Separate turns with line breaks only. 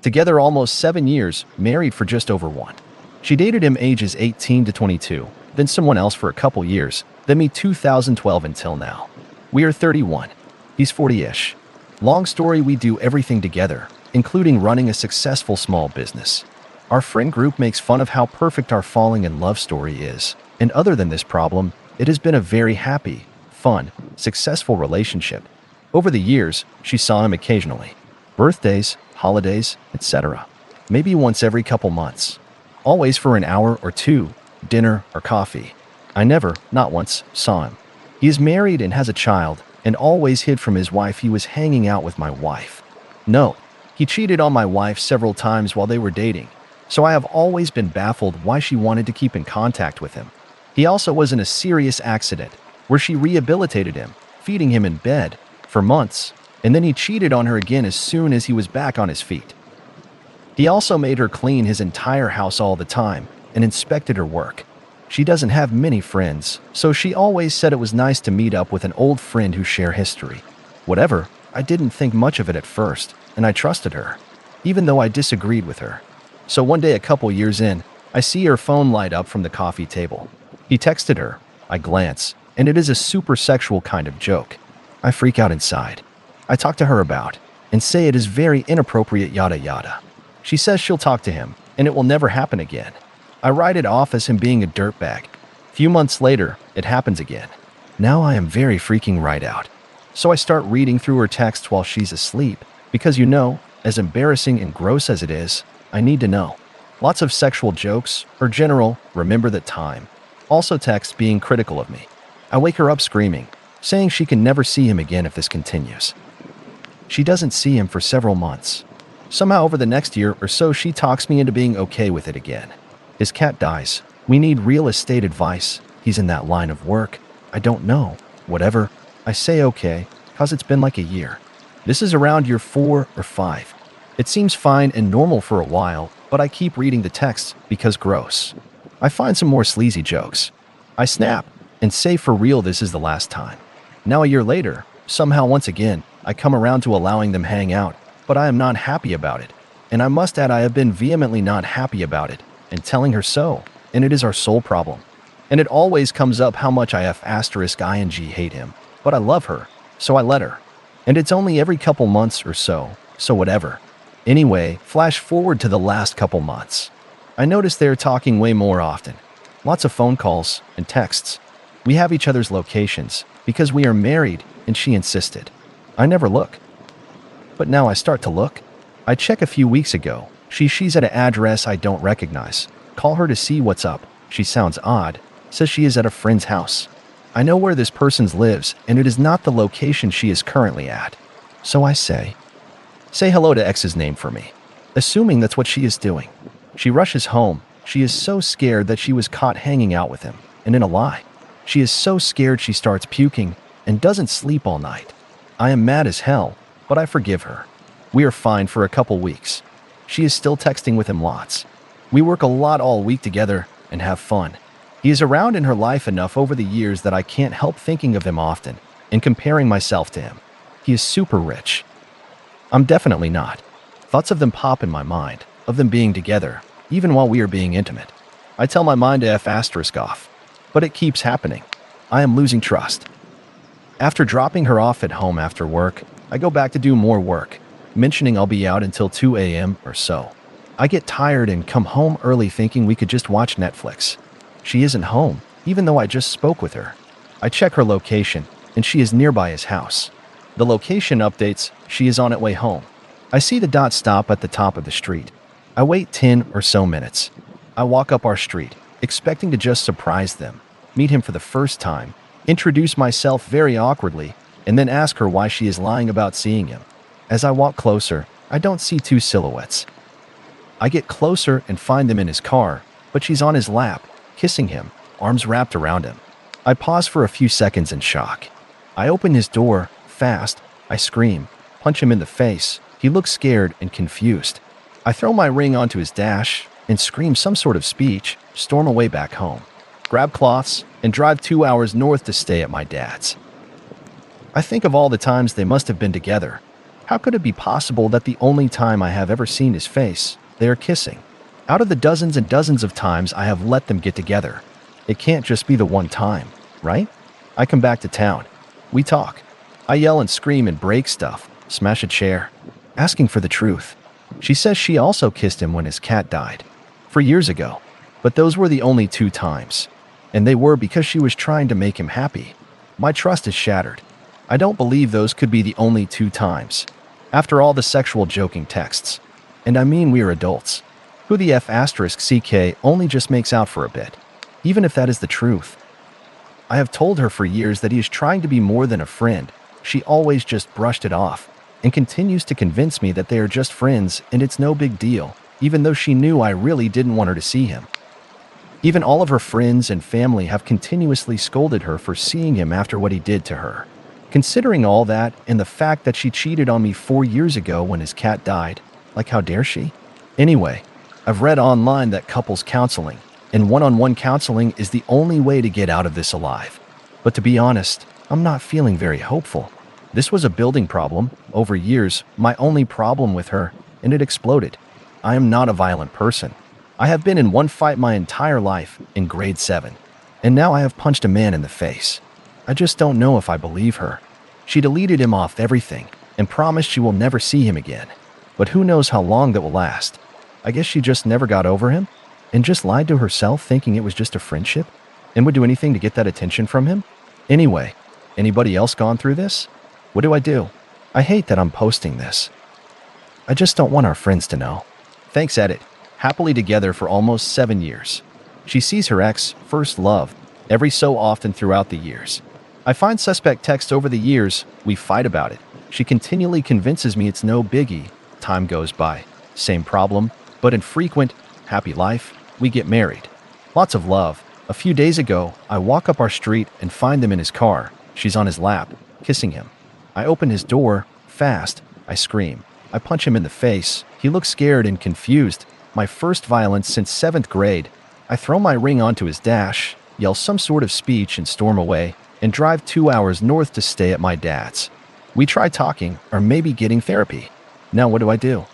Together almost 7 years, married for just over one. She dated him ages 18 to 22, then someone else for a couple years, then me 2012 until now. We are 31. He's 40-ish. Long story, we do everything together, including running a successful small business. Our friend group makes fun of how perfect our falling in love story is, and other than this problem, it has been a very happy, fun, successful relationship. Over the years, she saw him occasionally. Birthdays, holidays, etc. Maybe once every couple months. Always for an hour or two, dinner or coffee. I never, not once, saw him. He is married and has a child, and always hid from his wife he was hanging out with my wife. No, he cheated on my wife several times while they were dating, so I have always been baffled why she wanted to keep in contact with him. He also was in a serious accident, where she rehabilitated him, feeding him in bed, for months, and then he cheated on her again as soon as he was back on his feet. He also made her clean his entire house all the time and inspected her work. She doesn't have many friends, so she always said it was nice to meet up with an old friend who share history. Whatever, I didn't think much of it at first, and I trusted her, even though I disagreed with her. So one day a couple years in, I see her phone light up from the coffee table. He texted her. I glance, and it is a super sexual kind of joke. I freak out inside. I talk to her about, and say it is very inappropriate yada yada. She says she'll talk to him, and it will never happen again. I write it off as him being a dirtbag. Few months later, it happens again. Now I am very freaking right out. So I start reading through her texts while she's asleep, because as embarrassing and gross as it is, I need to know. Lots of sexual jokes, or general, remember that time. Also texts being critical of me. I wake her up screaming, saying she can never see him again if this continues. She doesn't see him for several months. Somehow over the next year or so she talks me into being okay with it again. His cat dies. We need real estate advice. He's in that line of work. I don't know. Whatever. I say okay, cause it's been like a year. This is around year 4 or 5. It seems fine and normal for a while, but I keep reading the texts because gross. I find some more sleazy jokes. I snap and say for real this is the last time. Now a year later, somehow once again, I come around to allowing them hang out, but I am not happy about it. And I must add I have been vehemently not happy about it, and telling her so, and it is our sole problem. And it always comes up how much I *ing hate him, but I love her, so I let her. And it's only every couple months or so whatever. Anyway, flash forward to the last couple months. I notice they're talking way more often. Lots of phone calls and texts. We have each other's locations, because we are married, and she insisted. I never look. But now I start to look. I check a few weeks ago. She's at an address I don't recognize. Call her to see what's up. She sounds odd. Says she is at a friend's house. I know where this person lives, and it is not the location she is currently at. So I say hello to X's name for me, assuming that's what she is doing. She rushes home. She is so scared that she was caught hanging out with him, and in a lie. She is so scared she starts puking and doesn't sleep all night. I am mad as hell, but I forgive her. We are fine for a couple weeks. She is still texting with him lots. We work a lot all week together and have fun. He is around in her life enough over the years that I can't help thinking of him often and comparing myself to him. He is super rich. I'm definitely not. Thoughts of them pop in my mind, of them being together, even while we are being intimate. I tell my mind to off, but it keeps happening. I am losing trust. After dropping her off at home after work, I go back to do more work, mentioning I'll be out until 2 a.m. or so. I get tired and come home early thinking we could just watch Netflix. She isn't home, even though I just spoke with her. I check her location, and she is nearby his house. The location updates, she is on her way home. I see the dot stop at the top of the street. I wait 10 or so minutes. I walk up our street, expecting to just surprise them, meet him for the first time, introduce myself very awkwardly, and then ask her why she is lying about seeing him. As I walk closer, I don't see two silhouettes. I get closer and find them in his car, but she's on his lap, kissing him, arms wrapped around him. I pause for a few seconds in shock. I open his door, fast. I scream, punch him in the face. He looks scared and confused. I throw my ring onto his dash and scream some sort of speech, storm away back home, grab cloths, and drive 2 hours north to stay at my dad's. I think of all the times they must have been together. How could it be possible that the only time I have ever seen his face, they are kissing? Out of the dozens and dozens of times I have let them get together, it can't just be the one time, right? I come back to town. We talk. I yell and scream and break stuff, smash a chair, asking for the truth. She says she also kissed him when his cat died, 4 years ago. But those were the only 2 times. And they were because she was trying to make him happy. My trust is shattered. I don't believe those could be the only 2 times. After all the sexual joking texts. And I mean, we are adults. Who the F asterisk CK only just makes out for a bit. Even if that is the truth. I have told her for years that he is trying to be more than a friend. She always just brushed it off and continues to convince me that they are just friends and it's no big deal, even though she knew I really didn't want her to see him. Even all of her friends and family have continuously scolded her for seeing him after what he did to her. Considering all that and the fact that she cheated on me 4 years ago when his cat died, like how dare she? Anyway, I've read online that couples counseling and one-on-one counseling is the only way to get out of this alive. But to be honest, I'm not feeling very hopeful. This was a building problem, over years, my only problem with her, and it exploded. I am not a violent person. I have been in one fight my entire life, in grade 7. And now I have punched a man in the face. I just don't know if I believe her. She deleted him off everything, and promised she will never see him again. But who knows how long that will last. I guess she just never got over him? And just lied to herself thinking it was just a friendship? And would do anything to get that attention from him? Anyway, anybody else gone through this? What do I do? I hate that I'm posting this. I just don't want our friends to know. Thanks, edit. Happily together for almost 7 years. She sees her ex, first love, every so often throughout the years. I find suspect texts over the years, we fight about it. She continually convinces me it's no biggie. Time goes by. Same problem, but infrequent. Happy life. We get married. Lots of love. A few days ago, I walk up our street and find him in his car. She's on his lap, kissing him. I open his door, fast. I scream. I punch him in the face. He looks scared and confused. My first violence since 7th grade. I throw my ring onto his dash, yell some sort of speech and storm away, and drive 2 hours north to stay at my dad's. We try talking, or maybe getting therapy. Now what do I do?